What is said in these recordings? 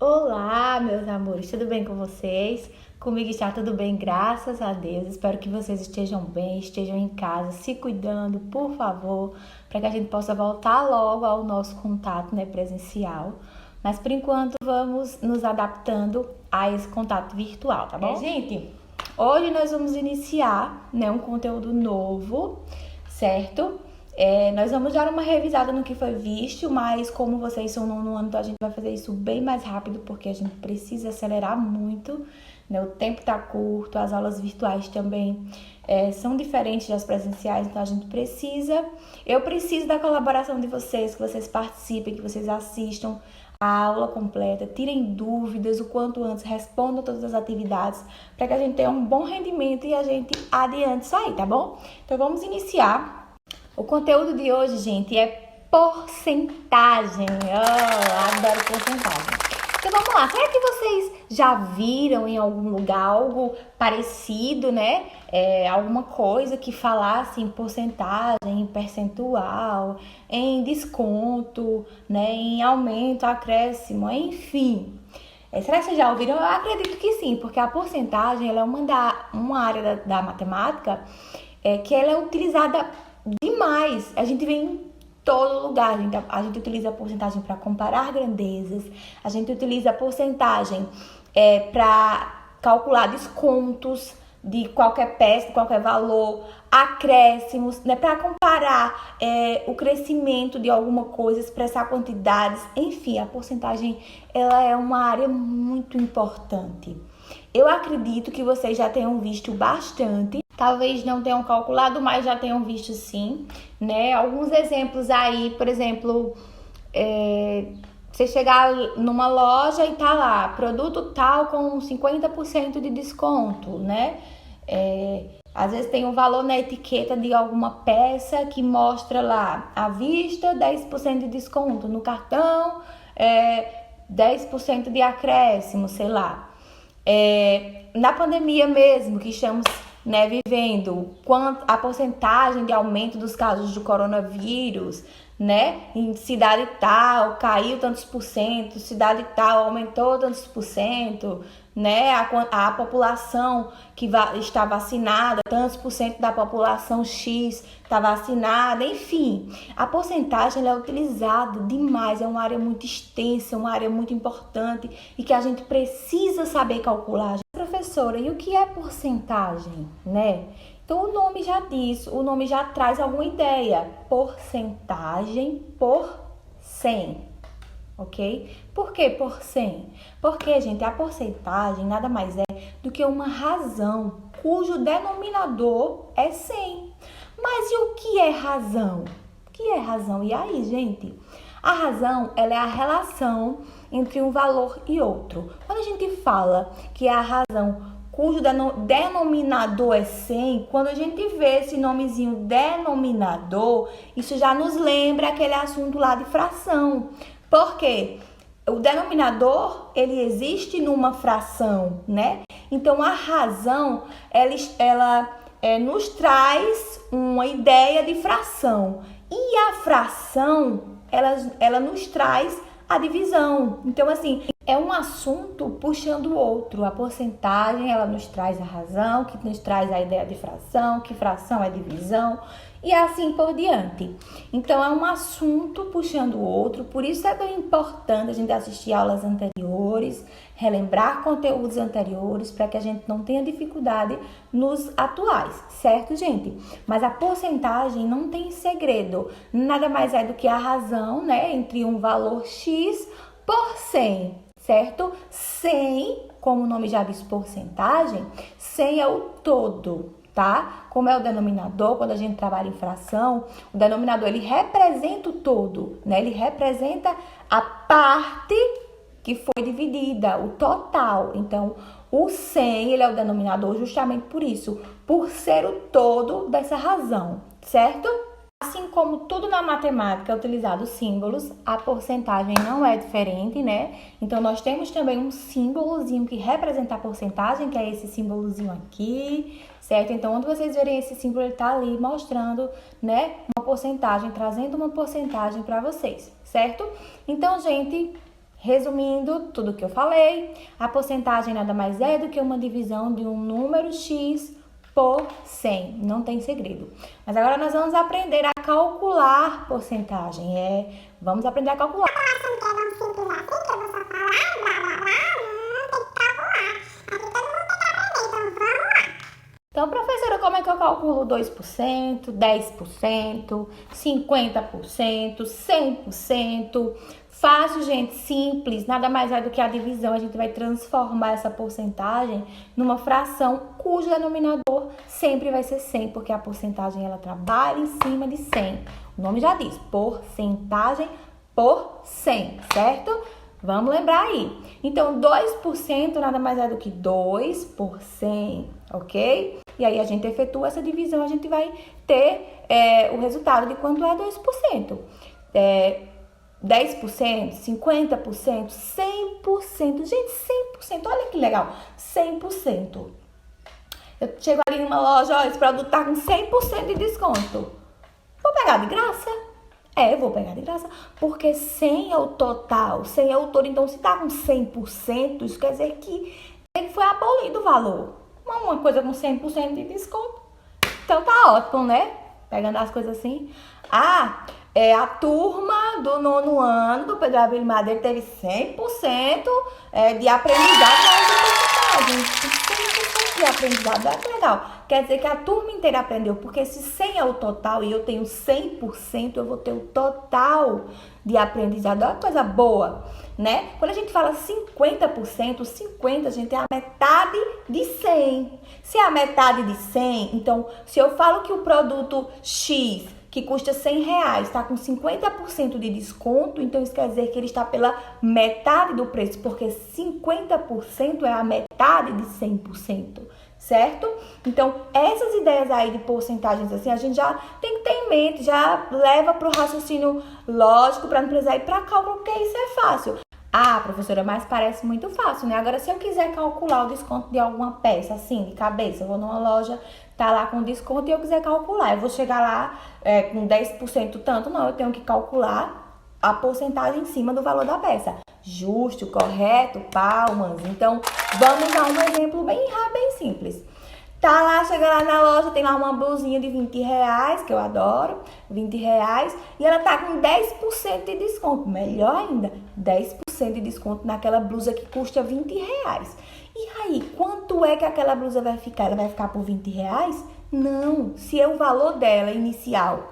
Olá, meus amores, tudo bem com vocês? Comigo está tudo bem, graças a Deus. Espero que vocês estejam bem, estejam em casa, se cuidando, por favor, para que a gente possa voltar logo ao nosso contato, presencial. Mas por enquanto vamos nos adaptando a esse contato virtual, tá bom? Gente, hoje nós vamos iniciar, um conteúdo novo, certo? Nós vamos dar uma revisada no que foi visto, mas como vocês são no ano, então a gente vai fazer isso bem mais rápido, porque a gente precisa acelerar muito, O tempo tá curto, as aulas virtuais também são diferentes das presenciais, então a gente precisa. Eu preciso da colaboração de vocês, que vocês participem, que vocês assistam a aula completa, tirem dúvidas o quanto antes, respondam todas as atividades, para que a gente tenha um bom rendimento e a gente adiante isso aí, tá bom? Então vamos iniciar. O conteúdo de hoje, gente, é porcentagem. Adoro porcentagem. Então vamos lá, será que vocês já viram em algum lugar algo parecido, alguma coisa que falasse em porcentagem, em percentual, em desconto, em aumento, acréscimo, enfim. Será que vocês já ouviram? Eu acredito que sim, porque a porcentagem ela é uma área da matemática que ela é utilizada demais. A gente vê em todo lugar. A gente utiliza a porcentagem para comparar grandezas. A gente utiliza a porcentagem para calcular descontos de qualquer peça, de qualquer valor, acréscimos, para comparar o crescimento de alguma coisa, expressar quantidades. Enfim, a porcentagem ela é uma área muito importante. Eu acredito que vocês já tenham visto bastante. Talvez não tenham calculado, mas já tenham visto sim, Alguns exemplos aí, por exemplo, você chegar numa loja e tá lá, produto tal com 50% de desconto, Às vezes tem um valor na etiqueta de alguma peça que mostra lá, à vista, 10% de desconto, no cartão, 10% de acréscimo, sei lá. Na pandemia mesmo, que estamos vivendo a porcentagem de aumento dos casos do coronavírus, em cidade tal caiu tantos por cento, cidade tal aumentou tantos por cento, a população que está vacinada, tantos por cento da população X está vacinada, enfim, a porcentagem ela é utilizada demais, é uma área muito extensa, uma área muito importante e que a gente precisa saber calcular. Professora, e o que é porcentagem, Então o nome já diz, o nome já traz alguma ideia. Porcentagem por 100, ok? Por que por 100? Porque, gente, a porcentagem nada mais é do que uma razão cujo denominador é 100. Mas e o que é razão? O que é razão? E aí, gente? A razão, ela é a relação entre um valor e outro. Quando a gente fala que é a razão cujo denominador é 100, quando a gente vê esse nomezinho denominador, isso já nos lembra aquele assunto lá de fração. Por quê? O denominador, ele existe numa fração, Então, a razão, ela nos traz uma ideia de fração. E a fração, ela nos traz a divisão. Então, assim, é um assunto puxando o outro. A porcentagem, ela nos traz a razão, que nos traz a ideia de fração, que fração é divisão, e assim por diante. Então, é um assunto puxando o outro. Por isso é tão importante a gente assistir aulas anteriores, relembrar conteúdos anteriores, para que a gente não tenha dificuldade nos atuais, certo, gente? Mas a porcentagem não tem segredo. Nada mais é do que a razão, entre um valor X por 100, certo? 100, como o nome já diz, porcentagem, 100 é o todo, tá? Como é o denominador, quando a gente trabalha em fração, o denominador, ele representa o todo, Ele representa a parte que foi dividida, o total. Então, o 100, ele é o denominador justamente por isso, por ser o todo dessa razão, certo? Assim como tudo na matemática é utilizado símbolos, a porcentagem não é diferente, Então, nós temos também um símbolozinho que representa a porcentagem, que é esse símbolozinho aqui, certo? Então, quando vocês verem esse símbolo, ele tá ali mostrando, uma porcentagem, trazendo uma porcentagem para vocês, certo? Então, gente, Resumindo tudo que eu falei, a porcentagem nada mais é do que uma divisão de um número X por 100. Não tem segredo. Mas agora nós vamos aprender a calcular porcentagem. Vamos aprender a calcular. Então, professora, como é que eu calculo 2%, 10%, 50%, 100%? Fácil, gente, simples, nada mais é do que a divisão. A gente vai transformar essa porcentagem numa fração cujo denominador sempre vai ser 100, porque a porcentagem ela trabalha em cima de 100. O nome já diz, porcentagem por 100, certo? Vamos lembrar aí. Então, 2% nada mais é do que 2 por 100, ok? E aí a gente efetua essa divisão, a gente vai ter o resultado de quanto é 2%. 10%, 50%, 100%. Gente, 100%, olha que legal, 100%. Eu chego ali numa loja, olha, esse produto tá com 100% de desconto. Vou pegar de graça? Vou pegar de graça, porque 100 é o total, 100 é o todo. Então, se tá com 100%, isso quer dizer que foi abolido o valor. Uma coisa com 100% de desconto. Então, tá ótimo, né? Pegando as coisas assim. A turma do 9º ano do Pedro Abelho Madeira teve 100% de aprendizado na porcentagem. 100% de aprendizado, olha que legal. Quer dizer que a turma inteira aprendeu, porque se 100 é o total e eu tenho 100%, eu vou ter o total de aprendizado. Olha que coisa boa, né? Quando a gente fala 50%, 50, gente, é a metade de 100. Se é a metade de 100, então, se eu falo que o produto X, que custa R$100, está com 50% de desconto, então isso quer dizer que ele está pela metade do preço, porque 50% é a metade de 100%, certo? Então, essas ideias aí de porcentagens assim, a gente já tem que ter em mente, já leva para o raciocínio lógico, para não precisar ir para cálculo, porque isso é fácil. Professora, mas parece muito fácil, né? Agora, se eu quiser calcular o desconto de alguma peça, assim, de cabeça, eu vou numa loja, tá lá com desconto e eu quiser calcular, eu vou chegar lá com 10% tanto, não, eu tenho que calcular a porcentagem em cima do valor da peça. Justo, correto, palmas. Então, vamos a um exemplo bem simples. Tá lá, chega lá na loja, tem lá uma blusinha de R$20, que eu adoro, R$20, e ela tá com 10% de desconto. Melhor ainda, 10% de desconto naquela blusa que custa R$20. E aí, quanto é que aquela blusa vai ficar? Ela vai ficar por R$20? Não, se o valor dela inicial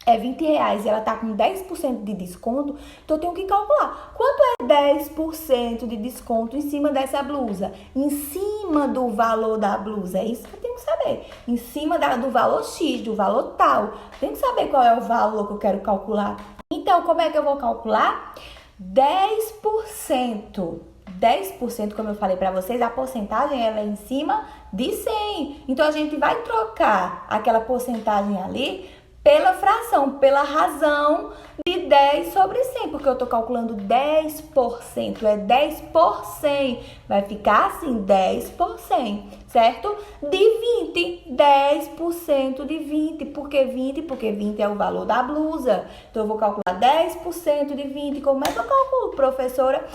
é R$20 e ela tá com 10% de desconto, então eu tenho que calcular. Quanto é 10% de desconto em cima dessa blusa? Em cima do valor da blusa, é isso que eu tenho que saber. Em cima do valor X, do valor tal. Tenho que saber qual é o valor que eu quero calcular. Então, como é que eu vou calcular? 10%. 10%, como eu falei para vocês, a porcentagem ela é em cima de 100. Então, a gente vai trocar aquela porcentagem ali pela fração, pela razão de 10 sobre 100, porque eu tô calculando 10%, é 10 por 100, vai ficar assim, 10 por 100, certo? De 20, 10% de 20, por que 20? Porque 20 é o valor da blusa, então eu vou calcular 10% de 20, como é que eu calculo, professora?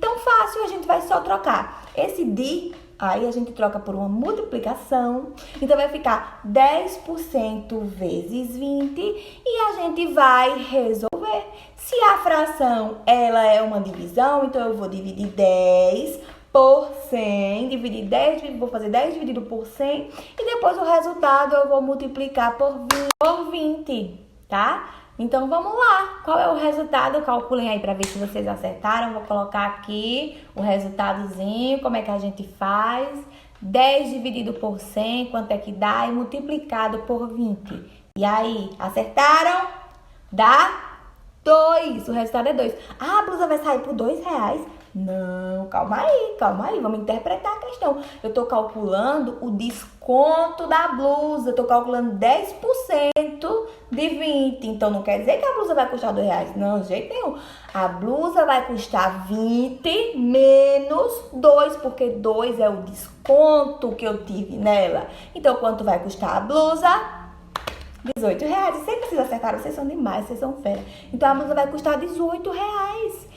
Tão fácil, a gente vai só trocar esse de... Aí a gente troca por uma multiplicação, então vai ficar 10% vezes 20 e a gente vai resolver. Se a fração ela é uma divisão, então eu vou dividir 10 por 100, vou fazer 10 dividido por 100 e depois o resultado eu vou multiplicar por 20, tá? Então, vamos lá. Qual é o resultado? Calculem aí para ver se vocês acertaram. Vou colocar aqui o resultadozinho, como é que a gente faz. 10 dividido por 100, quanto é que dá? E multiplicado por 20. E aí, acertaram? Dá 2. O resultado é 2. A blusa vai sair por R$2? Não, calma aí, vamos interpretar a questão. Eu tô calculando o desconto da blusa, eu tô calculando 10% de 20, então não quer dizer que a blusa vai custar R$2, não, de jeito nenhum. A blusa vai custar 20 menos 2, porque 2 é o desconto que eu tive nela. Então, quanto vai custar a blusa? R$18. Sempre vocês acertaram, vocês são demais, vocês são fera. Então, a blusa vai custar R$18.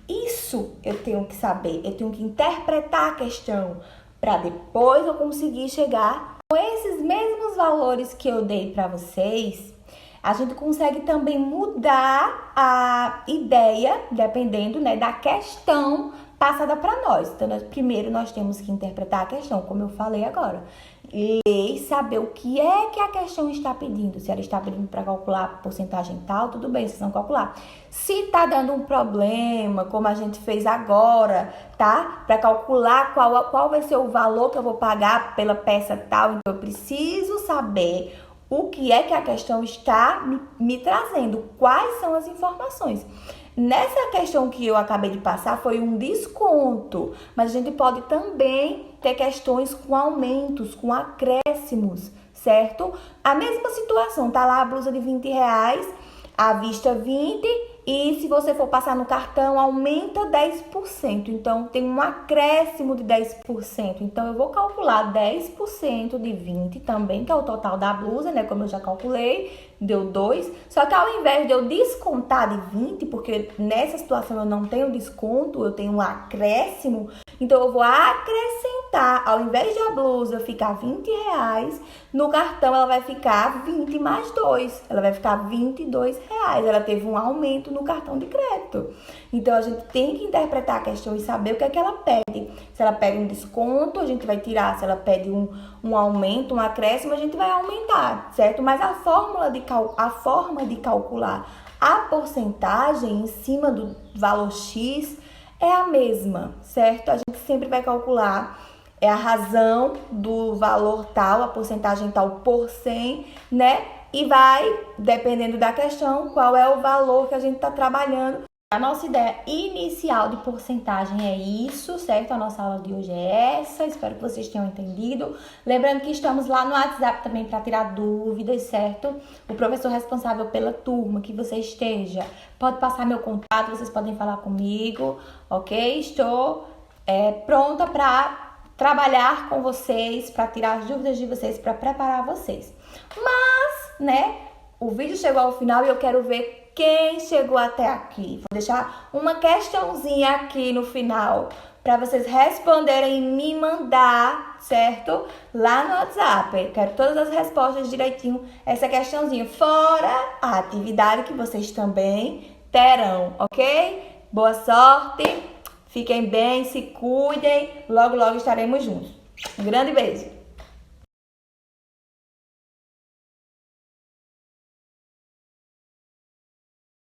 Isso eu tenho que saber, eu tenho que interpretar a questão para depois eu conseguir chegar com esses mesmos valores que eu dei para vocês. A gente consegue também mudar a ideia, dependendo, né, da questão passada para nós. Então, primeiro nós temos que interpretar a questão, como eu falei agora. Ler e saber o que é que a questão está pedindo. Se ela está pedindo para calcular a porcentagem tal, tudo bem, vocês vão calcular. Se está dando um problema, como a gente fez agora, tá? Para calcular qual vai ser o valor que eu vou pagar pela peça tal, então eu preciso saber o que é que a questão está me trazendo, quais são as informações. Nessa questão que eu acabei de passar foi um desconto, mas a gente pode também ter questões com aumentos, com acréscimos, certo? A mesma situação, tá lá a blusa de R$20, à vista 20, e se você for passar no cartão, aumenta 10%. Então, tem um acréscimo de 10%. Então, eu vou calcular 10% de 20 também, que é o total da blusa, né? Como eu já calculei, deu 2. Só que ao invés de eu descontar de 20, porque nessa situação eu não tenho desconto, eu tenho um acréscimo, então eu vou acrescentar, ao invés de a blusa ficar R$20, no cartão ela vai ficar 20 mais 2, ela vai ficar R$22. Ela teve um aumento no cartão de crédito. Então a gente tem que interpretar a questão e saber o que é que ela pede. Se ela pede um desconto, a gente vai tirar. Se ela pede um aumento, um acréscimo, a gente vai aumentar, certo? Mas a forma de calcular a porcentagem em cima do valor X é a mesma, certo? A gente sempre vai calcular a razão do valor tal, a porcentagem tal por 100, né? E vai, dependendo da questão, qual é o valor que a gente está trabalhando. A nossa ideia inicial de porcentagem é isso, certo? A nossa aula de hoje é essa, espero que vocês tenham entendido. Lembrando que estamos lá no WhatsApp também para tirar dúvidas, certo? O professor responsável pela turma que você esteja pode passar meu contato, vocês podem falar comigo, ok? Estou pronta para trabalhar com vocês, para tirar as dúvidas de vocês, para preparar vocês. Mas, né, o vídeo chegou ao final e eu quero ver quem chegou até aqui. Vou deixar uma questãozinha aqui no final para vocês responderem e me mandar, certo? Lá no WhatsApp. Eu quero todas as respostas direitinho, essa questãozinha. Fora a atividade que vocês também terão, ok? Boa sorte, fiquem bem, se cuidem. Logo, logo estaremos juntos. Um grande beijo!